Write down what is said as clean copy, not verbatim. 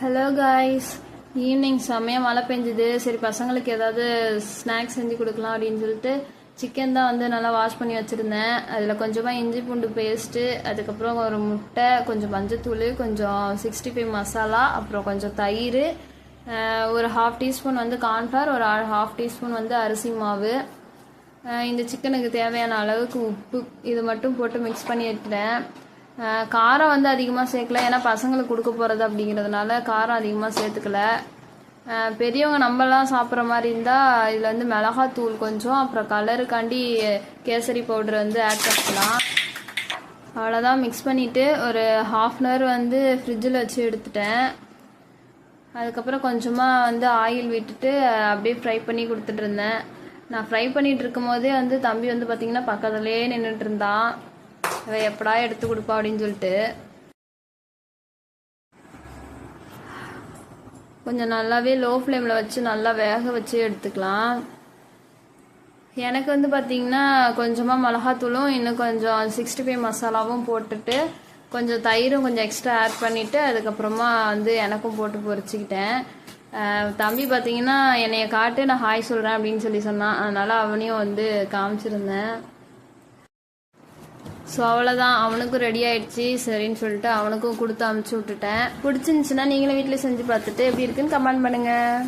Hello guys, evening செம்மையாக மழை பெஞ்சுது. சரி, பசங்களுக்கு ஏதாவது ஸ்நாக்ஸ் செஞ்சு கொடுக்கலாம் அப்படின்னு சொல்லிட்டு சிக்கன் தான் வந்து நல்லா வாஷ் பண்ணி வச்சுருந்தேன். அதில் கொஞ்சமாக இஞ்சி பூண்டு பேஸ்ட்டு, அதுக்கப்புறம் ஒரு முட்டை, கொஞ்சம் மஞ்சத்தூள், கொஞ்சம் 65 மசாலா, அப்புறம் கொஞ்சம் தயிர், ஒரு 1/2 டீஸ்பூன் வந்து கார்ன்ஃப்ளவர், ஒரு 1/2 டீஸ்பூன் வந்து அரிசி மாவு, இந்த சிக்கனுக்கு தேவையான அளவுக்கு உப்பு, இது மட்டும் போட்டு மிக்ஸ் பண்ணி எடுத்துட்டேன். காரம் வந்து அதிகமாக சேர்க்கல, ஏன்னா பசங்களுக்கு கொடுக்க போகிறது அப்படிங்கிறதுனால காரம் அதிகமாக சேர்த்துக்கல. பெரியவங்க நம்மலாம் சாப்பிட்ற மாதிரி இருந்தால் இதில் வந்து மிளகாத்தூள் கொஞ்சம், அப்புறம் கலருக்காண்டி கேசரி பவுடர் வந்து ஆட் பண்ணிக்கலாம். அவ்வளோதான். மிக்ஸ் பண்ணிவிட்டு ஒரு 1/2 hour வந்து ஃப்ரிட்ஜில் வச்சு எடுத்துட்டேன். அதுக்கப்புறம் கொஞ்சமாக வந்து ஆயில் விட்டுட்டு அப்படியே ஃப்ரை பண்ணி கொடுத்துட்டு இருந்தேன். நான் ஃப்ரை பண்ணிகிட்டு இருக்கும் போதே வந்து தம்பி வந்து பார்த்திங்கன்னா பக்கத்துலேயே நின்றுட்டு இருந்தான். எப்படா எடுத்து கொடுப்பா அப்படின்னு சொல்லிட்டு கொஞ்சம் நல்லாவே லோ ஃப்ளேமில் வச்சு நல்லா வேக வச்சு எடுத்துக்கலாம். எனக்கு வந்து பார்த்திங்கன்னா கொஞ்சமாக மிளகாத்தூளும் இன்னும் கொஞ்சம் 65 மசாலாவும் போட்டுட்டு கொஞ்சம் தயிரும் கொஞ்சம் எக்ஸ்ட்ரா ஆட் பண்ணிவிட்டு அதுக்கப்புறமா வந்து எனக்கும் போட்டு பொரிச்சிக்கிட்டேன். தம்பி பார்த்திங்கன்னா என்னைய காட்டு, நான் ஹாய் சொல்கிறேன் அப்படின்னு சொன்னான். அதனால் அவனையும் வந்து காமிச்சிருந்தேன். ஸோ அவ்வளோதான், அவனுக்கும் ரெடி ஆகிடுச்சி. சரின்னு சொல்லிட்டு அவனுக்கும் கொடுத்து அமுச்சு விட்டுட்டேன். பிடிச்சிருந்துச்சுன்னா நீங்களும் வீட்டில் செஞ்சு பார்த்துட்டு எப்படி இருக்குன்னு கமெண்ட் பண்ணுங்கள்.